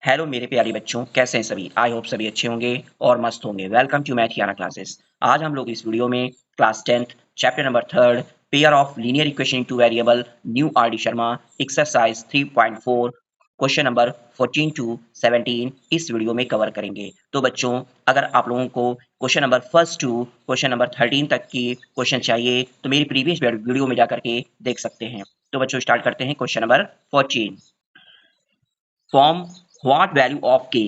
Hello मेरे प्यारे बच्चों, कैसे हैं सभी? आई होप सभी अच्छे होंगे और मस्त होंगे। वेलकम टू मैथ याना क्लासेस। आज हम लोग इस वीडियो में class 10th chapter number 3 pair of linear equation two variable new R D Sharma exercise 3.4 question number 14 to 17 इस वीडियो में कवर करेंगे। तो बच्चों, अगर आप लोगों को question number first to question number 13 तक की क्वेश्चन चाहिए तो मेरी प्रीवियस वीडियो में जाकर के देख सकते हैं। तो बच्चों, स्टार्ट करते हैं question number 14। Form what value of के।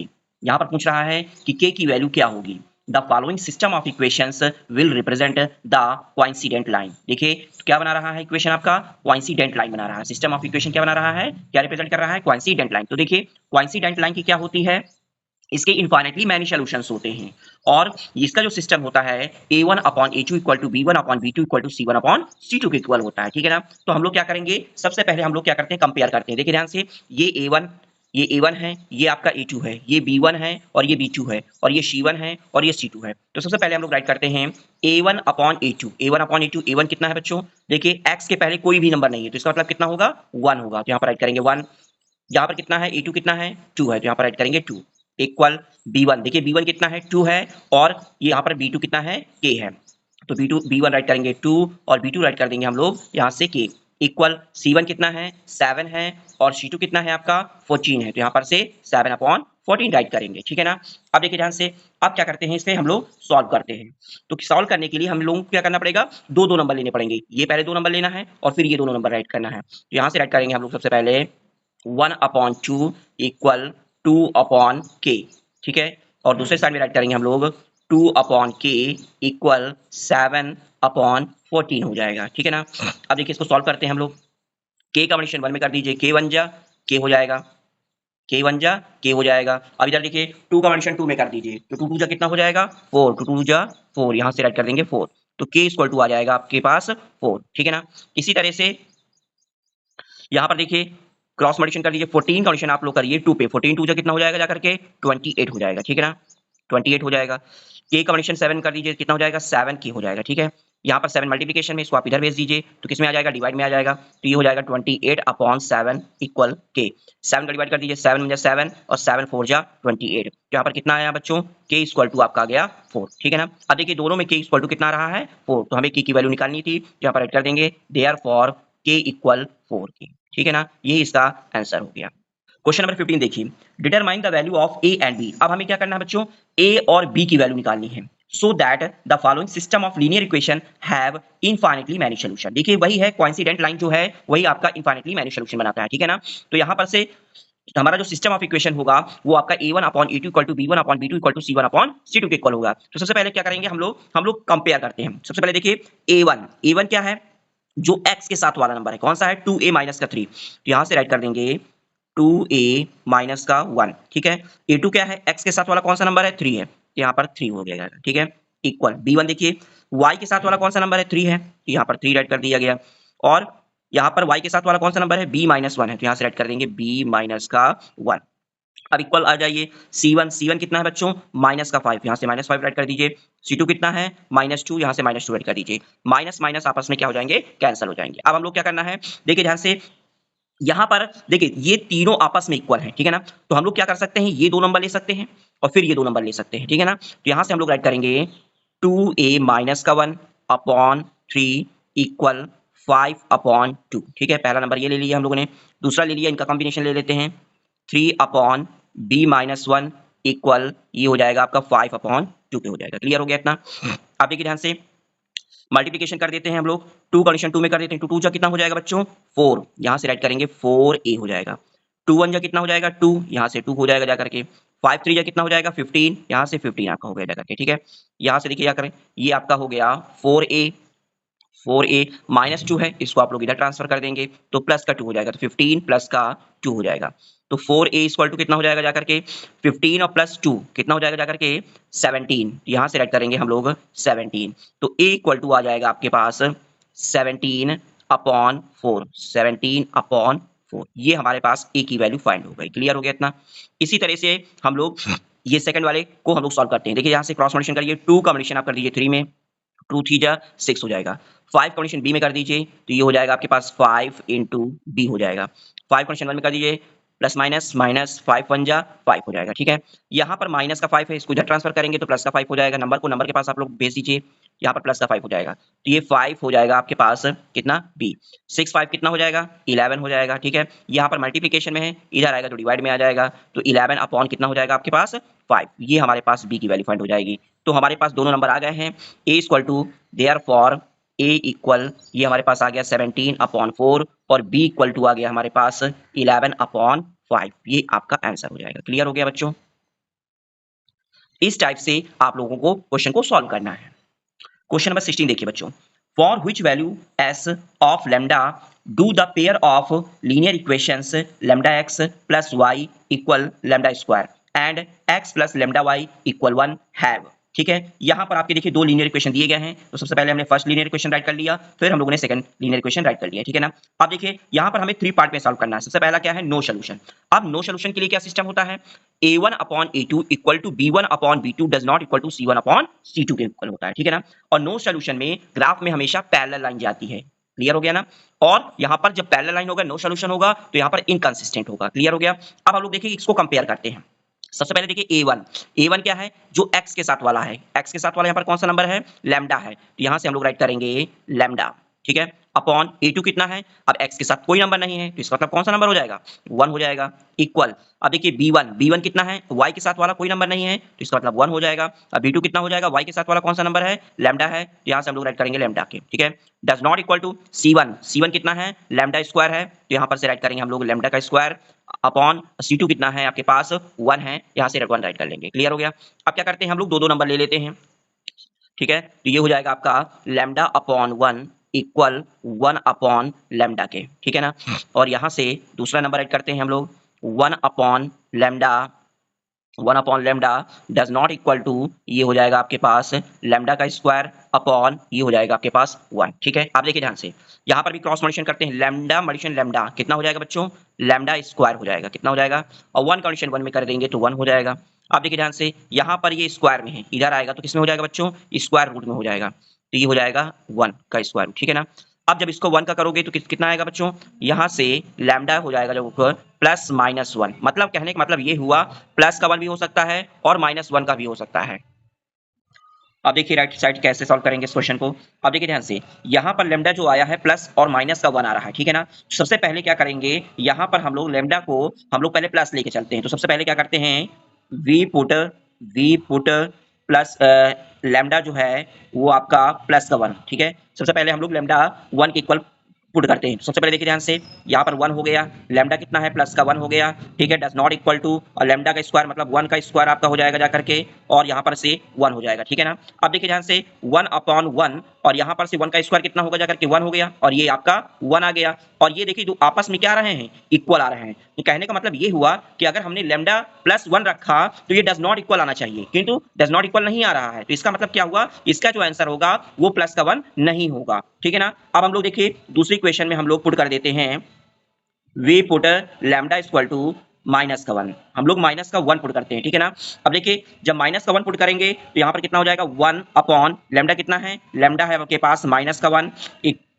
यहां पर पूछ रहा है कि के की वैल्यू क्या होगी। The following system of equations will represent the coincident line. देखिए क्या बना रहा है इक्वेशन, आपका कोइंसिडेंट लाइन बना रहा है। सिस्टम ऑफ इक्वेशन क्या बना रहा है, क्या रिप्रेजेंट कर रहा है, कोइंसिडेंट लाइन। तो देखिए कोइंसिडेंट लाइन की क्या होती है, इसके इनफाइनाइटली मैनी सॉल्यूशंस होते हैं और इसका जो सिस्टम होता है a1 upon a2 equal to b1 upon b2 equal to c1 upon c2 के इक्वल होता है। ठीक है ना। तो हम लोग क्या करेंगे, सबसे पहले हम लोग क्या करते हैं, कंपेयर करते हैं। देखिए ध्यान से, ये a1 है, ये आपका a2 है, ये b1 है और ये b2 है और ये c1 है और ये c2 है। तो सबसे पहले हम लोग राइट करते हैं a1 upon a2। a1 upon a2, a1 कितना है बच्चों, देखिए x के पहले कोई भी नंबर नहीं है तो इसका मतलब कितना होगा, 1 होगा। तो यहाँ पर राइट करेंगे 1। यहाँ पर कितना है, a2 कितना है, 2 है, तो यहाँ पर राइट करेंगे 2 इक्वल b1। देखिए b1 कितना है, 2 है और ये यहाँ पर b2 कितना है, k है। तो b1 राइट करेंगे 2 और b2 राइट कर देंगे हम लोग यहाँ से k इक्वल c1 कितना है, 7 है और c2 कितना है आपका, 14 है। तो यहाँ पर से 7 अपॉन 14 राइट करेंगे। ठीक है ना। अब देखिए ध्यान से, अब क्या करते हैं, इसे हम लोग सॉल्व करते हैं। तो सॉल्व करने के लिए हम लोगों को क्या करना पड़ेगा, दो दो नंबर लेने पड़ेंगे। ये पहले दो नंबर लेना है और फिर ये दोनों नंबर राइट करना है। तो यहाँ से राइट करेंगे हम लोग सबसे पहले 1 अपॉन 2 इक्वल 2 अपॉन के। ठीक है। और दूसरे साइड में राइट करेंगे हम लोग 2 अपॉन के इक्वल 7 अपॉन 14 हो जाएगा। ठीक है ना। अब देखिए इसको सॉल्व करते हैं हम लोग। के का कॉम्बिनेशन 1 में कर दीजिए, के वन जा के हो जाएगा, के वन जा के हो जाएगा। अब इधर देखिए 2 का कॉम्बिनेशन 2 में कर दीजिए, तो 2 2 जा कितना हो जाएगा, 4, 2 2 जा 4, यहाँ से राइट कर देंगे 4। तो के इक्वल टू आ जाएगा आपके पास 4। ठीक है ना। इसी तरह से यहाँ पर देखिए क्रॉस मल्टीप्लिकेशन कर लीजिए, 14 का एडिशन आप लोग करिए 2 पे, 14 2 जा कितना हो जाएगा, जाकर के 28 हो जाएगा। ठीक है ना, 28 हो जाएगा। के का एडिशन 7 कर दीजिए, कितना हो जाएगा, 7 के हो जाएगा। ठीक है। यहाँ पर 7 मल्टीप्लिकेशन में, इसको आप इधर भेज दीजिए तो किसमें आ जाएगा, डिवाइड में आ जाएगा। तो ये हो जाएगा 28 अपॉन 7 इक्वल के। 7 का डिवाइड कर दीजिए, 7 में 7 और 7 4 जा 28। तो यहाँ पर कितना आया बच्चों, के इक्वल टू आपका आ गया 4। ठीक है ना। अब देखिए दोनों में के इक्वल टू कितना आ रहा है, 4, तो हमें के की वैल्यू निकालनी थी। यहाँ पर ऐड कर देंगे देयरफॉर के इक्वल 4 के। ठीक है ना, ये इसका आंसर हो गया। क्वेश्चन नंबर 15 देखिए, determine the value of A and B. अब हमें क्या करना है बच्चों, ए और बी की वैल्यू निकालनी है। So that the following system of linear equation have infinitely many solution. देखिए वही है कोइंसिडेंट लाइन, जो है वही आपका इनफाइनाइटली मैनी सॉल्यूशन बनाता है। ठीक है ना। तो यहां पर से हमारा जो सिस्टम ऑफ इक्वेशन होगा वो आपका a1 upon a2 equal to b1 upon b2 equal to c1 upon c2 के इक्वल होगा। तो सबसे पहले क्या करेंगे हम लोग कंपेयर करते हैं। सबसे पहले देखिए a1 क्या है, जो x के साथ वाला नंबर है, कौन सा है, 2a माइनस का 3। तो यहां से राइट कर देंगे 2a माइनस का 1। ठीक है। a2 क्या है, x के साथ वाला कौन सा नंबर है, 3 है, तो यहाँ पर 3 हो गया। ठीक है। इक्वल b1 देखिए y के साथ वाला कौन सा नंबर है, 3 है, तो यहाँ पर 3 राइट कर दिया गया। और यहाँ पर y के साथ वाला कौन सा नंबर है, b माइनस 1 है, तो यहाँ से राइट कर देंगे b माइनस का 1। अब इक्वल आ जाइए C1 कितना है बच्चों, माइनस का 5, यहाँ से माइनस 5 राइट कर दीजिए। C2 कितना है, -2, यहाँ से -2 राइट कर दीजिए। माइनस माइनस आपस में क्या हो जाएंगे, कैंसिल हो जाएंगे। अब हम लोग क्या करना है, देखिए ध्यान से, यहाँ पर देखिए ये तीनों आपस में इक्वल है। ठीक है ना। तो हम लोग क्या कर सकते हैं, ये दो नंबर ले सकते हैं और फिर ये दो नंबर ले सकते हैं। ठीक है ना। तो यहाँ से हम लोग राइट करेंगे 2a माइनस का 1 अपॉन 3 इक्वल 5 अपॉन 2। ठीक है, पहला नंबर ये ले लिया हम लोगों ने, दूसरा ले लिया, इनका कॉम्बिनेशन ले लेते हैं 3 अपॉन b माइनस 1 इक्वल ये हो जाएगा आपका 5 अपॉन 2 पे हो जाएगा। क्लियर हो गया इतना। अब देखिए ध्यान से मल्टीप्लिकेशन कर देते हैं हम लोग, 2 कंडीशन 2 में कर देते हैं। 2 2 जा कितना हो जाएगा बच्चों, 4, यहाँ से राइट करेंगे 4a हो जाएगा। 2 1 जा कितना हो जाएगा, 2, यहाँ से 2 हो जाएगा जा करके। 5 3 जा कितना हो जाएगा, 15, यहाँ से 15 आपका हो गया जा करके। ठीक है। यहाँ से देखिए क्या करें, ये आपका हो गया 4a माइनस 2 है, इसको आप लोग इधर ट्रांसफर कर देंगे तो प्लस का 2 हो जाएगा, तो 15 प्लस का 2 हो जाएगा। तो 4a इक्वल टू कितना हो जाएगा जाकर के, 15 और प्लस 2 कितना हो जाएगा जाकर के 17। यहाँ से राइट करेंगे हम लोग 17। तो a इक्वल टू आ जाएगा आपके पास 17 अपॉन 4, 17 अपॉन 4। ये हमारे पास a की वैल्यू फाइंड हो गई। क्लियर हो गया इतना। इसी तरह से हम लोग ये सेकंड वाले को हम लोग सॉल्व करते हैं। देखिए यहाँ से क्रॉस मल्टीप्लिकेशन करिए, 2 का मल्टीप्लिकेशन आप कर दीजिए 3 में, 2 3 जा 6 हो जाएगा। 5 कंडीशन बी में कर दीजिए तो ये हो जाएगा आपके पास 5 इंटू बी हो जाएगा। 5 कंडीशन 1 में कर दीजिए प्लस माइनस माइनस 5 वन जा 5 हो जाएगा, ठीक है। यहाँ पर माइनस का 5 है, इसको इधर ट्रांसफर करेंगे तो प्लस का 5 हो जाएगा। नंबर को नंबर के पास आप लोग भेज दीजिए, यहाँ पर प्लस का 5 हो जाएगा, तो ये 5 हो जाएगा आपके पास कितना बी। 6 5 कितना हो जाएगा 11 हो जाएगा, ठीक है। यहाँ पर मल्टीप्लिकेशन में है, इधर आएगा तो डिवाइड में आ जाएगा, तो 11 अपॉन कितना हो जाएगा आपके पास 5, ये हमारे पास बी की वैल्यू फाइंड हो जाएगी। तो हमारे पास दोनों नंबर आ गए हैं। A equal to therefore A equal ये हमारे पास आ गया 17/4 और बी इक्वल टू आ गया हमारे पास 11/5, ये आपका आंसर हो जाएगा। क्लियर हो गया बच्चों? इस टाइप से आप लोगों को क्वेश्चन को सॉल्व करना है। क्वेश्चन नंबर 16 देखिए बच्चों, for which values of lambda do the pair of linear equations lambda x plus y equal lambda square and x plus lambda y equal 1 have. ठीक है, यहां पर आपके देखिए दो लीनियर इक्वेशन दिए गए हैं, तो सबसे पहले हमने फर्स्ट लीनियर इक्वेशन राइट कर लिया, फिर हम लोगों ने सेकंड लीनियर इक्वेशन राइट कर लिया, ठीक है ना। अब देखिए यहां पर हमें 3 पार्ट में सॉल्व करना है। सबसे पहला क्या है, नो सॉल्यूशन। अब नो सॉल्यूशन के लिए क्या सिस्टम होता है, a1 upon a2 equal to b1 upon b2 does not equal to c1 upon c2 के इक्वल होता है, ठीक है ना। और नो सॉल्यूशन में ग्राफ में हमेशा पैरेलल लाइन जाती है। क्लियर हो गया ना। और यहां पर जब पैरेलल लाइन होगा, नो सॉल्यूशन होगा, तो यहां पर इनकंसिस्टेंट होगा। क्लियर हो गया। अब हम लोग देखिए इसको कंपेयर करते हैं। सबसे पहले देखिए a1 क्या है, जो x के साथ वाला है। x के साथ वाला यहाँ पर कौन सा नंबर है, लैम्डा है, तो यहां से हम लोग राइट करेंगे लैम्डा, ठीक है। अपॉन a2 कितना है, अब x के साथ कोई नंबर नहीं है, तो इसका मतलब कौन सा नंबर हो जाएगा, 1 हो जाएगा। इक्वल, अब देखिए b1 कितना है, y के साथ वाला कोई नंबर नहीं है, तो इसका मतलब 1 हो जाएगा। अब b2 कितना हो जाएगा, y के साथ वाला कौन सा नंबर है, लैम्डा है, तो यहां से हम लोग राइट करेंगे लैम्डा के, ठीक है। Does not equal to c1 कितना है, लैम्डा स्क्वायर है, तो यहां पर से राइट करेंगे हम लोग लैम्डा का स्क्वायर अपॉन c2 कितना है आपके पास 1 है, यहां से 1 राइट कर लेंगे। क्लियर हो गया। अब क्या करते हैं हम लोग दो नंबर ले लेते हैं, ठीक है। तो ये हो जाएगा आपका lambda upon 1 equal 1 upon lambda के, ठीक है ना। और यहां से दूसरा नंबर ऐड करते हैं हम लोग 1 upon lambda does not equal to, ये हो जाएगा आपके पास लैम्डा का स्क्वायर अपॉन ये हो जाएगा आपके पास 1, ठीक है। आप देखिए ध्यान से, यहां पर भी क्रॉस मल्टीप्लिकेशन करते हैं, लैम्डा मल्टीप्लिकेशन लैम्डा कितना हो जाएगा बच्चों, लैम्डा स्क्वायर हो जाएगा, कितना हो जाएगा, और 1 का एडिशन 1 में कर देंगे तो 1 हो जाएगा। आप देखिए ध्यान से, यहां पर ये स्क्वायर में है, इधर आएगा तो किसमें हो जाएगा बच्चों, स्क्वायर रूट में हो जाएगा, तो ये हो जाएगा 1 का स्क्वायर रूट, ठीक है ना। अब जब इसको 1 का करोगे तो कितना आएगा बच्चों, यहां से लैम्डा हो जाएगा जो प्लस माइनस 1, मतलब कहने का मतलब ये हुआ प्लस का 1 भी हो सकता है और माइनस 1 का भी हो सकता है। अब देखिए राइट साइड कैसे सॉल्व करेंगे इस क्वेश्चन को। अब देखिए ध्यान से, यहाँ पर लैम्डा जो आया है प्लस और माइनस का 1 आ रहा है, ठीक है ना। सबसे पहले क्या करेंगे, यहाँ पर हम लोग लैम्डा को हम लोग पहले प्लस लेके चलते हैं, तो सबसे पहले क्या करते हैं, वी पुट प्लस लैम्डा जो है वो आपका प्लस का 1, ठीक है। सबसे पहले हम लोग लैम्डा 1 के इक्वल पुट करते हैं। सबसे पहले देखिए ध्यान से, यहाँ पर 1 हो गया, लैम्डा कितना है प्लस का 1 हो गया, ठीक है। डज नॉट इक्वल टू, और लैम्डा का स्क्वायर मतलब 1 का स्क्वायर आपका हो जाएगा जाकर के, और यहाँ पर से 1 हो जाएगा, ठीक है ना। अब देखिए ध्यान से 1 अपॉन 1, और यहाँ पर से 1 का स्क्वायर कितना होगा जाकर के 1 हो गया, और ये आपका 1 आ गया, और ये देखिए जो आपस में क्या आ रहे हैं, इक्वल आ रहे हैं। तो कहने का मतलब ये हुआ कि अगर हमने लैम्डा प्लस 1 रखा तो ये डज नॉट इक्वल आना चाहिए, किंतु डज नॉट इक्वल नहीं आ रहा है, तो इसका मतलब क्या हुआ, इसका जो आंसर होगा वो प्लस का 1 नहीं होगा, ठीक है ना। अब हम लोग देखिए दूसरी इक्वेशन में हम लोग पुट कर देते हैं, we put lambda equal to minus का 1, हम लोग माइनस का 1 पुट करते हैं, ठीक है ना। अब देखिए जब माइनस का 1 पुट करेंगे तो यहाँ पर कितना हो जाएगा, 1 अपॉन लैम्डा कितना है, लैम्डा है आपके पास माइनस का 1,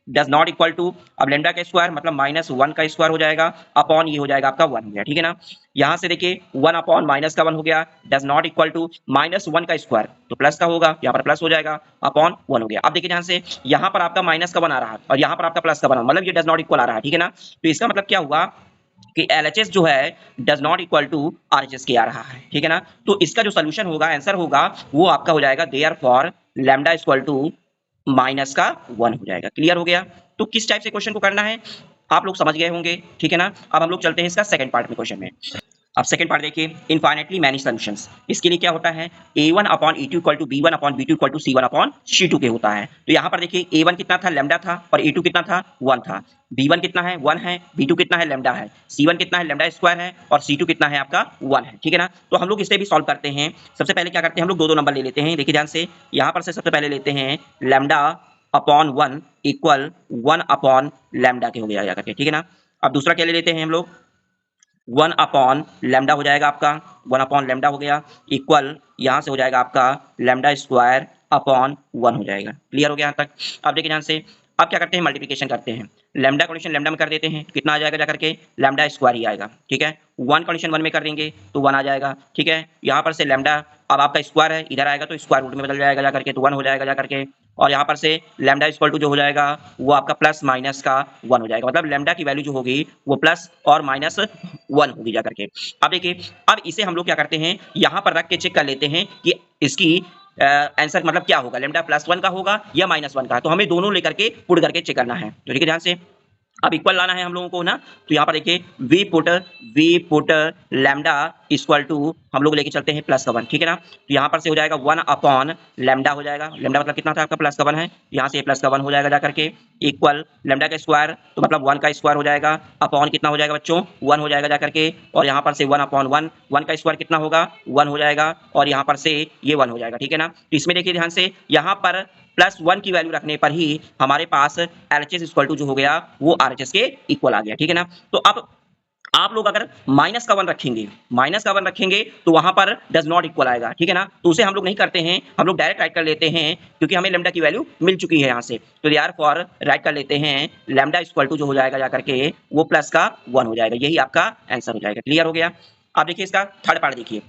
डज नॉट इक्वल टू, अब लैम्डा का स्क्वायर मतलब माइनस 1 का स्क्वायर हो जाएगा अपॉन ये हो जाएगा आपका 1 हो गया, ठीक है ना। यहाँ से देखिए 1 अपॉन माइनस का 1 हो गया, does not equal to minus 1 का स्क्वायर तो प्लस का होगा, यहाँ पर प्लस हो जाएगा अपॉन 1 हो गया। अब देखिए ध्यान से, यहाँ पर आपका माइनस का 1 आ रहा है और यहाँ पर आपका प्लस का 1 मतलब ये डज नॉट इक्वल आ रहा है, ठीक है ना। तो इसका मतलब क्या हुआ कि LHS जो है does not equal to RHS के आ रहा है, ठीक है ना। तो इसका जो सोल्यूशन होगा, आंसर होगा, वो आपका हो जाएगा therefore lambda equal to minus का 1 हो जाएगा। क्लियर हो गया। तो किस टाइप से क्वेश्चन को करना है आप लोग समझ गए होंगे, ठीक है ना। अब हम लोग चलते हैं इसका सेकंड पार्ट में क्वेश्चन में। अब सेकंड पार्ट देखिए, इनफाइनाइटली मैनी सॉल्यूशंस। इसके लिए क्या होता है, a1 upon e2 equal to b1 upon b2 equal to c1 upon c2 के होता है। तो यहाँ पर देखिए a1 कितना था, लैम्डा था, और a2 कितना था, 1 था। b1 कितना है, 1 है, b2 कितना है, लैम्डा है, c1 कितना है, लैम्डा स्क्वायर है, और c2 कितना है आपका 1 है, ठीक है ना। तो हम लोग इसे भी सॉल्व करते हैं। सबसे पहले क्या करते हैं, हम लोग दो नंबर ले लेते हैं। देखिए ध्यान से, यहाँ पर से सबसे पहले लेते हैं lambda upon 1 equal 1 upon lambda के हो गया जाकर के, ठीक है ना। अब दूसरा क्या ले लेते हैं हम लोग, 1 अपॉन लैम्डा हो जाएगा आपका, 1 अपॉन लैम्डा हो गया इक्वल, यहाँ से हो जाएगा आपका लैम्डा स्क्वायर अपॉन 1 हो जाएगा। क्लियर हो गया यहाँ तक। अब देखिए ध्यान से, अब क्या करते हैं, मल्टीप्लिकेशन करते हैं। लैम्डा कंडीशन लैम्डा में कर देते हैं, कितना आ जाएगा जा करके, लैम्डा स्क्वायर ही आएगा, ठीक है। 1 कंडीशन 1 में कर देंगे तो 1 आ जाएगा, ठीक है। यहाँ पर से लैम्डा अब आपका स्क्वायर है, इधर आएगा तो स्क्वायर रूट में बदल जाएगा जा करके, तो 1 हो जाएगा जा करके। और यहाँ पर से लैम्डा इक्वल टू जो हो जाएगा वो आपका प्लस माइनस का 1 हो जाएगा, मतलब लैम्डा की वैल्यू जो होगी वो प्लस और माइनस 1 होगी जा करके। अब देखिए, अब इसे हम लोग क्या करते हैं, यहाँ पर रख के चेक कर लेते हैं कि इसकी आंसर मतलब क्या होगा, लैम्डा +1 का होगा या -1 का। तो हमें दोनों लेकर के पुट करके चेक करना है, तो देखिए ध्यान से। अब इक्वल लाना है हम लोगों को ना, तो यहाँ पर देखिए we put lambda equal to हम लोग लेके चलते हैं +1, ठीक है ना। तो यहाँ पर से हो जाएगा 1 अपॉन लैम्डा हो जाएगा, लैम्डा मतलब कितना था आपका +1 है, यहाँ से +1 हो जाएगा जा करके, इक्वल लैम्डा का स्क्वायर तो मतलब 1 का स्क्वायर हो जाएगा, अपॉन कितना हो जाएगा बच्चों, 1 हो जाएगा जा करके। और यहाँ पर से 1 अपॉन 1, 1 का स्क्वायर कितना होगा, 1 हो जाएगा, और यहाँ पर से ये 1 हो जाएगा, ठीक है ना। तो इसमें देखिए ध्यान से, यहाँ पर +1 की वैल्यू रखने पर ही हमारे पास LHS इक्वल टू जो हो गया वो RHS के इक्वल आ गया, ठीक है ना। तो अब आप लोग अगर माइनस का 1 रखेंगे तो वहां पर डज नॉट इक्वल आएगा, ठीक है ना। तो उसे हम लोग नहीं करते हैं, हम लोग डायरेक्ट राइट कर लेते हैं, क्योंकि हमें लैम्डा की वैल्यू मिल चुकी है यहाँ से। तो देयरफॉर राइट कर लेते हैं लैम्डा इक्वल टू जो हो जाएगा जाकर के वो प्लस का 1 हो जाएगा, यही आपका आंसर हो जाएगा। क्लियर हो गया। अब देखिए इसका थर्ड पार्ट देखिए,